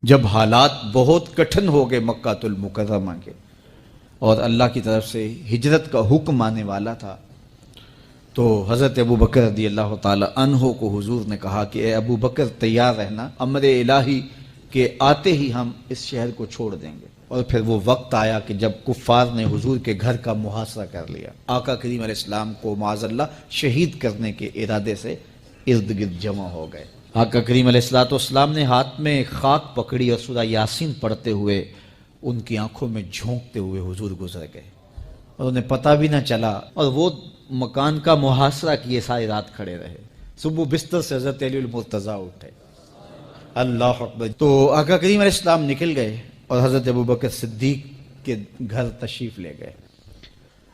جب حالات بہت کٹھن ہو گئے مکہ المکرمہ کے اور اللہ کی طرف سے ہجرت کا حکم آنے والا تھا، تو حضرت ابو بکر رضی اللہ تعالی عنہ کو حضور نے کہا کہ اے ابو بکر تیار رہنا، امر الہی کے آتے ہی ہم اس شہر کو چھوڑ دیں گے۔ اور پھر وہ وقت آیا کہ جب کفار نے حضور کے گھر کا محاصرہ کر لیا، آقا کریم علیہ السلام کو معاذ اللہ شہید کرنے کے ارادے سے ارد گرد جمع ہو گئے۔ آقا کریم علیہ السلام نے ہاتھ میں خاک پکڑی اور سورہ یاسین پڑھتے ہوئے ان کی آنکھوں میں جھونکتے ہوئے حضور گزر گئے اور انہیں پتہ بھی نہ چلا، اور وہ مکان کا محاصرہ کیے ساری رات کھڑے رہے۔ صبح بستر سے حضرت علی المرتضیٰ اٹھے، اللہ اکبر۔ تو آقا کریم علیہ السلام نکل گئے اور حضرت ابو بکر صدیق کے گھر تشریف لے گئے۔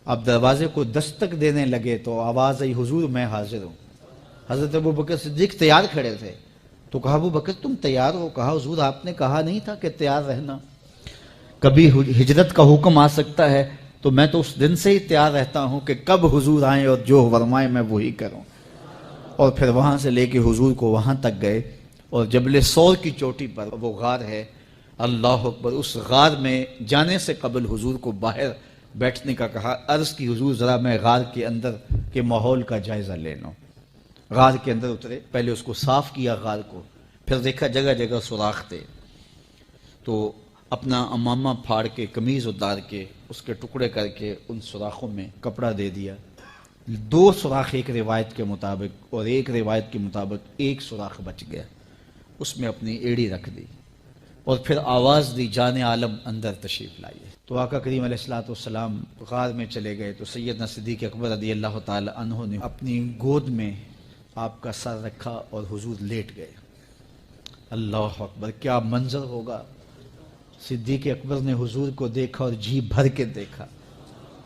اب دروازے کو دستک دینے لگے تو آواز آئی، حضور میں حاضر ہوں۔ حضرت ابو بکر صدیق تیار کھڑے تھے، تو کہا ابو بکر تم تیار ہو؟ کہا حضور آپ نے کہا نہیں تھا کہ تیار رہنا، کبھی ہجرت کا حکم آ سکتا ہے تو میں تو اس دن سے ہی تیار رہتا ہوں کہ کب حضور آئیں اور جو فرمائیں میں وہی کروں۔ اور پھر وہاں سے لے کے حضور کو وہاں تک گئے، اور جبل سور کی چوٹی پر وہ غار ہے، اللہ اکبر، اس غار میں جانے سے قبل حضور کو باہر بیٹھنے کا کہا۔ عرض کی حضور ذرا میں غار کے اندر کے ماحول کا جائزہ لے لوں۔ غار کے اندر اترے، پہلے اس کو صاف کیا غار کو، پھر دیکھا جگہ جگہ سوراخ تھے، تو اپنا امامہ پھاڑ کے قمیض اتار کے اس کے ٹکڑے کر کے ان سوراخوں میں کپڑا دے دیا۔ 2 سوراخ ایک روایت کے مطابق، اور ایک روایت کے مطابق 1 سوراخ بچ گیا، اس میں اپنی ایڑی رکھ دی، اور پھر آواز دی جان عالم اندر تشریف لائیے۔ تو آقا کریم علیہ السلام غار میں چلے گئے تو سیدنا صدیق اکبر رضی اللہ تعالی عنہ نے اپنی گود میں آپ کا سر رکھا اور حضور لیٹ گئے۔ اللہ اکبر، کیا منظر ہوگا! صدیق اکبر نے حضور کو دیکھا اور جی بھر کے دیکھا،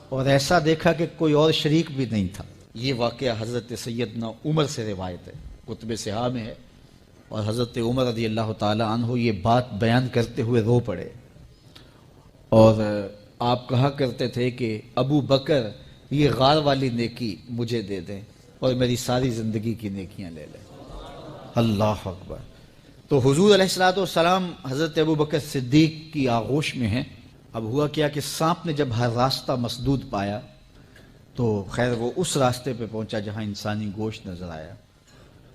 اور ایسا دیکھا کہ کوئی اور شریک بھی نہیں تھا۔ یہ واقعہ حضرت سیدنا عمر سے روایت ہے، کتب صحاح میں ہے، اور حضرت عمر رضی اللہ تعالی عنہ یہ بات بیان کرتے ہوئے رو پڑے، اور آپ کہا کرتے تھے کہ ابو بکر یہ غار والی نیکی مجھے دے دیں اور میری ساری زندگی کی نیکیاں لے لیں۔ اللہ اکبر۔ تو حضور علیہ السلام حضرت ابو بکر صدیق کی آغوش میں ہیں۔ اب ہوا کیا کہ سانپ نے جب ہر راستہ مسدود پایا تو خیر وہ اس راستے پہ پہنچا جہاں انسانی گوشت نظر آیا،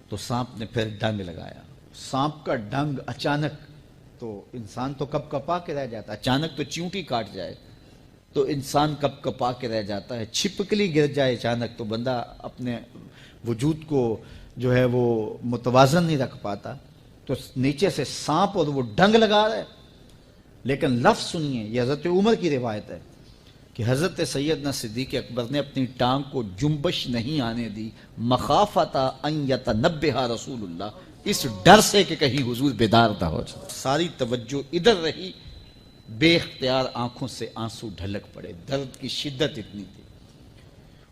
تو سانپ نے پھر ڈنگ لگایا۔ سانپ کا ڈنگ اچانک، تو انسان تو کپ کپا کے رہ جاتا ہے، اچانک تو چیونٹی کاٹ جائے تو انسان کپ کپا کے رہ جاتا ہے، چھپکلی گر جائے اچانک تو بندہ اپنے وجود کو جو ہے وہ متوازن نہیں رکھ پاتا، تو نیچے سے سانپ اور وہ ڈنگ لگا رہا ہے۔ لیکن لفظ سنیے، یہ حضرت عمر کی روایت ہے کہ حضرت سیدنا صدیق اکبر نے اپنی ٹانگ کو جنبش نہیں آنے دی، مخافت ان یتنبہ رسول اللہ، اس ڈر سے کہ کہیں حضور بیدار نہ ہو جائے۔ ساری توجہ ادھر رہی، بے اختیار آنکھوں سے آنسو ڈھلک پڑے، درد کی شدت اتنی تھی،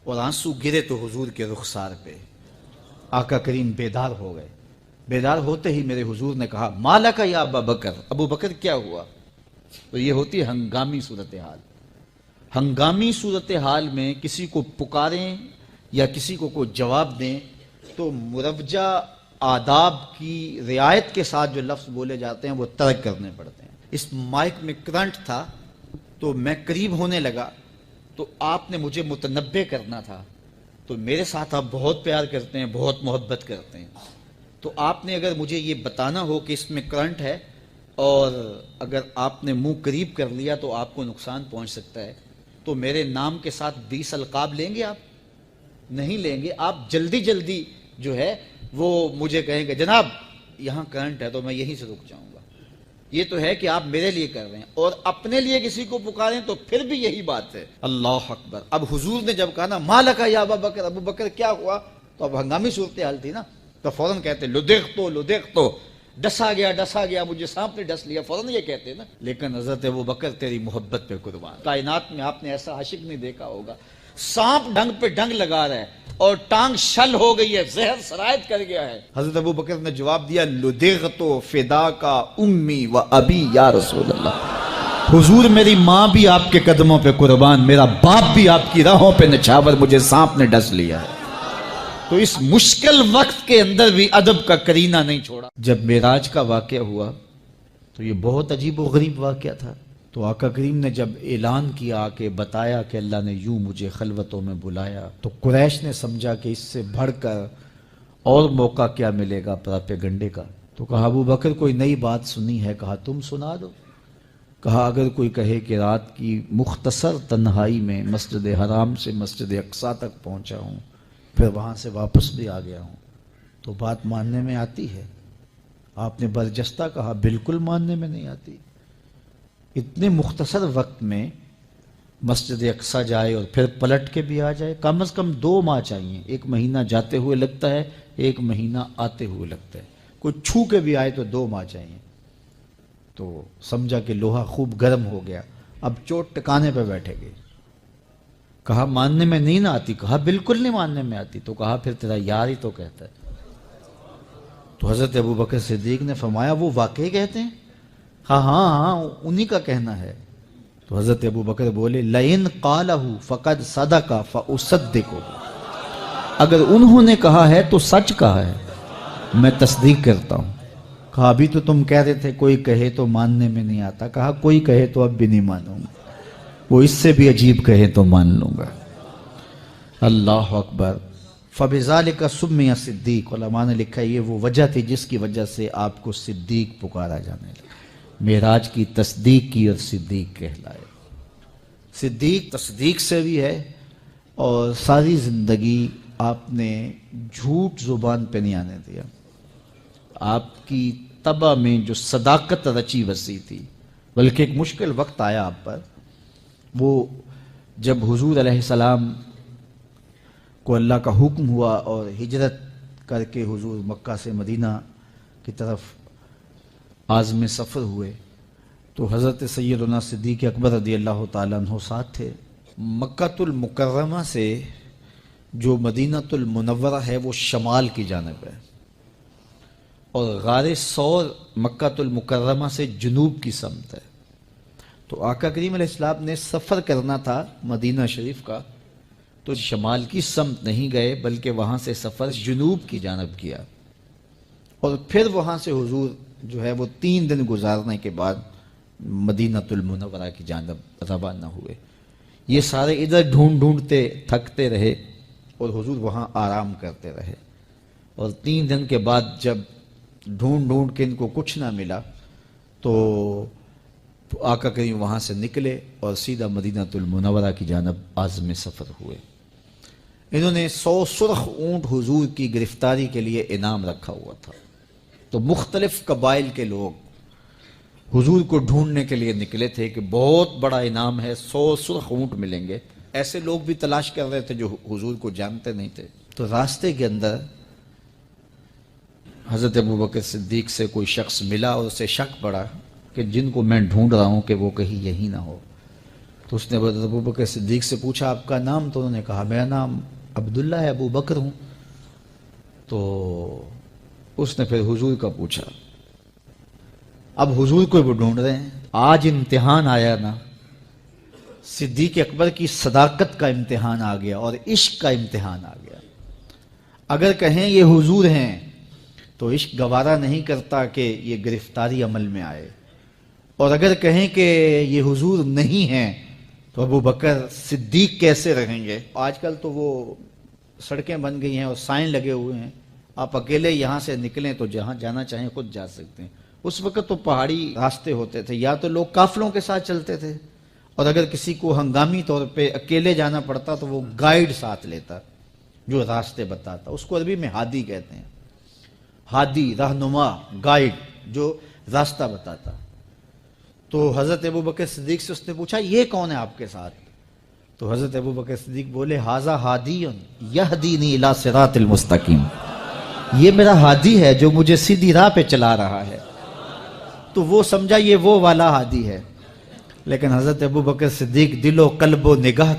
اور آنسو گرے تو حضور کے رخسار پہ۔ آقا کریم بیدار ہو گئے۔ بیدار ہوتے ہی میرے حضور نے کہا مالک یا ابا بکر، ابو بکر کیا ہوا؟ تو یہ ہوتی ہے ہنگامی صورتحال۔ ہنگامی صورتحال میں کسی کو پکاریں یا کسی کو کوئی جواب دیں تو مروجہ آداب کی رعایت کے ساتھ جو لفظ بولے جاتے ہیں وہ ترک کرنے پڑتے ہیں۔ اس مائک میں کرنٹ تھا تو میں قریب ہونے لگا، تو آپ نے مجھے متنبہ کرنا تھا، تو میرے ساتھ آپ بہت پیار کرتے ہیں، بہت محبت کرتے ہیں، تو آپ نے اگر مجھے یہ بتانا ہو کہ اس میں کرنٹ ہے اور اگر آپ نے منہ قریب کر لیا تو آپ کو نقصان پہنچ سکتا ہے، تو میرے نام کے ساتھ 20 القاب لیں گے؟ آپ نہیں لیں گے، آپ جلدی جلدی جو ہے وہ مجھے کہیں گے جناب یہاں کرنٹ ہے، تو میں یہیں سے رک جاؤں گا۔ یہ تو ہے کہ آپ میرے لیے کر رہے ہیں، اور اپنے لیے کسی کو پکاریں تو پھر بھی یہی بات ہے۔ اللہ اکبر۔ اب حضور نے جب کہا نا مالک یا ابا بکر، ابو بکر کیا ہوا، تو اب ہنگامی صورتحال تھی نا، تو فوراً کہتے لدغت، ڈسا گیا، مجھے سانپ نے ڈس لیا، فوراً یہ کہتے نا۔ لیکن حضرت ابو بکر تیری محبت پہ قربان، کائنات میں آپ نے ایسا عاشق نہیں دیکھا ہوگا، سانپ ڈنگ پہ ڈنگ لگا رہا ہے اور ٹانگ شل ہو گئی ہے، زہر سرایت کر گیا ہے۔ حضرت ابو بکر نے جواب دیا لدغت فداک امی و ابی یا رسول اللہ، حضور میری ماں بھی آپ کے قدموں پہ قربان، میرا باپ بھی آپ کی راہوں پہ نچھاور، مجھے سانپ نے ڈس لیا ہے۔ تو اس مشکل وقت کے اندر بھی ادب کا کرینہ نہیں چھوڑا۔ جب معراج کا واقعہ ہوا تو یہ بہت عجیب و غریب واقعہ تھا۔ تو آقا کریم نے جب اعلان کیا کہ بتایا کہ اللہ نے یوں مجھے خلوتوں میں بلایا، تو قریش نے سمجھا کہ اس سے بڑھ کر اور موقع کیا ملے گا پراپیگنڈے کا۔ تو کہا ابو بکر کوئی نئی بات سنی ہے؟ کہا تم سنا دو۔ کہا اگر کوئی کہے کہ رات کی مختصر تنہائی میں مسجد حرام سے مسجد اقصیٰ تک پہنچا ہوں، پھر وہاں سے واپس بھی آ گیا ہوں، تو بات ماننے میں آتی ہے؟ آپ نے برجستہ کہا بالکل ماننے میں نہیں آتی۔ اتنے مختصر وقت میں مسجد اقصیٰ جائے اور پھر پلٹ کے بھی آ جائے، کم از کم 2 ماہ چاہیے۔ 1 مہینہ جاتے ہوئے لگتا ہے، 1 مہینہ آتے ہوئے لگتا ہے، کوئی چھو کے بھی آئے تو 2 ماہ چاہیے۔ تو سمجھا کہ لوہا خوب گرم ہو گیا، اب چوٹ ٹکانے پہ بیٹھے گئے۔ کہا ماننے میں نہیں نہ آتی؟ کہا بالکل نہیں ماننے میں آتی۔ تو کہا پھر تیرا یار ہی تو کہتا ہے۔ تو حضرت ابو بکر صدیق نے فرمایا وہ واقعی کہتے ہیں؟ ہاں ہاں ہاں انہی کا کہنا ہے۔ تو حضرت ابو بکر بولے لئن قالہ فقد صدق فاصدقہ، اگر انہوں نے کہا ہے تو سچ کہا ہے، میں تصدیق کرتا ہوں۔ کہا ابھی تو تم کہہ رہے تھے کوئی کہے تو ماننے میں نہیں آتا، کہا کوئی کہے تو اب بھی نہیں مانوں گا، وہ اس سے بھی عجیب کہے تو مان لوں گا۔ اللہ اکبر۔ فبذالک سمی صدیق، علماء نے لکھا یہ وہ وجہ تھی جس کی وجہ سے آپ کو صدیق پکارا جانے لگا۔ معراج کی تصدیق کی اور صدیق کہلائے۔ صدیق تصدیق سے بھی ہے، اور ساری زندگی آپ نے جھوٹ زبان پہ نہیں آنے دیا۔ آپ کی طبع میں جو صداقت رچی وسیع تھی، بلکہ ایک مشکل وقت آیا آپ پر، وہ جب حضور علیہ السلام کو اللہ کا حکم ہوا اور ہجرت کر کے حضور مکہ سے مدینہ کی طرف عازم سفر ہوئے، تو حضرت سیدنا صدیق اکبر رضی اللہ تعالیٰ عنہ ساتھ تھے۔ مکہ المکرمہ سے جو مدینہ المنورہ ہے وہ شمال کی جانب ہے، اور غار ثور مکہ المکرمہ سے جنوب کی سمت ہے۔ تو آقا کریم علیہ السلام نے سفر کرنا تھا مدینہ شریف کا، تو شمال کی سمت نہیں گئے بلکہ وہاں سے سفر جنوب کی جانب کیا، اور پھر وہاں سے حضور جو ہے وہ 3 دن گزارنے کے بعد مدینہ المنورہ کی جانب روانہ ہوئے۔ یہ سارے ادھر ڈھونڈتے تھکتے رہے اور حضور وہاں آرام کرتے رہے، اور 3 دن کے بعد جب ڈھونڈ کے ان کو کچھ نہ ملا تو آقا کریم وہاں سے نکلے اور سیدھا مدینہ المنورہ کی جانب عازم سفر ہوئے۔ انہوں نے 100 سرخ اونٹ حضور کی گرفتاری کے لیے انعام رکھا ہوا تھا۔ تو مختلف قبائل کے لوگ حضور کو ڈھونڈنے کے لیے نکلے تھے کہ بہت بڑا انعام ہے، 100 سرخ اونٹ ملیں گے۔ ایسے لوگ بھی تلاش کر رہے تھے جو حضور کو جانتے نہیں تھے۔ تو راستے کے اندر حضرت ابوبکر صدیق سے کوئی شخص ملا اور اسے شک پڑا کہ جن کو میں ڈھونڈ رہا ہوں کہ وہ کہیں یہی نہ ہو۔ تو اس نے حضرت ابوبکر صدیق سے پوچھا آپ کا نام؟ تو انہوں نے کہا میرا نام عبداللہ ہے، ابو بکر ہوں۔ تو اس نے پھر حضور کا پوچھا۔ اب حضور کو وہ ڈھونڈ رہے ہیں۔ آج امتحان آیا نا، صدیق اکبر کی صداقت کا امتحان آ گیا اور عشق کا امتحان آ گیا۔ اگر کہیں یہ حضور ہیں تو عشق گوارا نہیں کرتا کہ یہ گرفتاری عمل میں آئے، اور اگر کہیں کہ یہ حضور نہیں ہیں تو ابو بکر صدیق کیسے رہیں گے؟ آج کل تو وہ سڑکیں بن گئی ہیں اور سائن لگے ہوئے ہیں، آپ اکیلے یہاں سے نکلیں تو جہاں جانا چاہیں خود جا سکتے ہیں۔ اس وقت تو پہاڑی راستے ہوتے تھے، یا تو لوگ قافلوں کے ساتھ چلتے تھے، اور اگر کسی کو ہنگامی طور پہ اکیلے جانا پڑتا تو وہ گائیڈ ساتھ لیتا جو راستے بتاتا۔ اس کو عربی میں ہادی کہتے ہیں، ہادی، رہنما، گائیڈ جو راستہ بتاتا۔ تو حضرت ابوبکر صدیق سے اس نے پوچھا یہ کون ہے آپ کے ساتھ؟ تو حضرت ابوبکر صدیق بولے ھذا ہادی یہدینی الی صراط المستقیم، یہ میرا ہادی ہے جو مجھے سیدھی راہ پہ چلا رہا ہے۔ تو وہ سمجھا یہ وہ والا ہادی ہے، لیکن حضرت ابوبکر صدیق دل و قلب و نگاہ